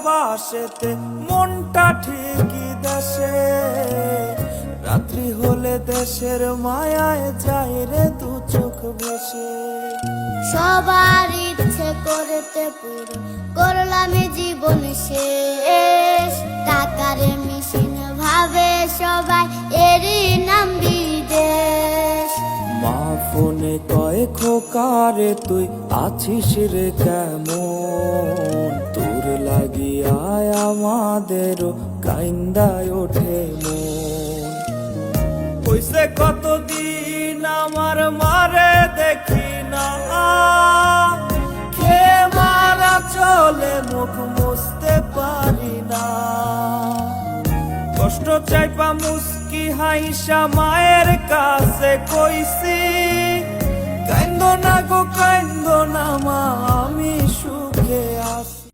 বাসেতে মনটা ঠিকই দেশে, রাত্রি হলে দেশের মায়ায় যায় রে দু চোখ ভেসে। সবার ইচ্ছে করতে পুরো করলাম জীবন শেষ, টাকার মেশিন ভাবে সবাই এরই নাম বিদেশ। মা ফোনে কয় খোকারে তুই আছিস রে কেমন, তোর লাগিয়া আমাদেরও কাইন্দায় ওঠে মন। কইছে কতদিন আমার মারে দেখি না, খে মারা চলে মুখ মুছতে পারি না। কষ্ট চাইপা মুস্কি হাইসা মায়ের কাছে কইছি, কাইন্দো না গো কাইন্দো না মা, আমি সুখে আছি।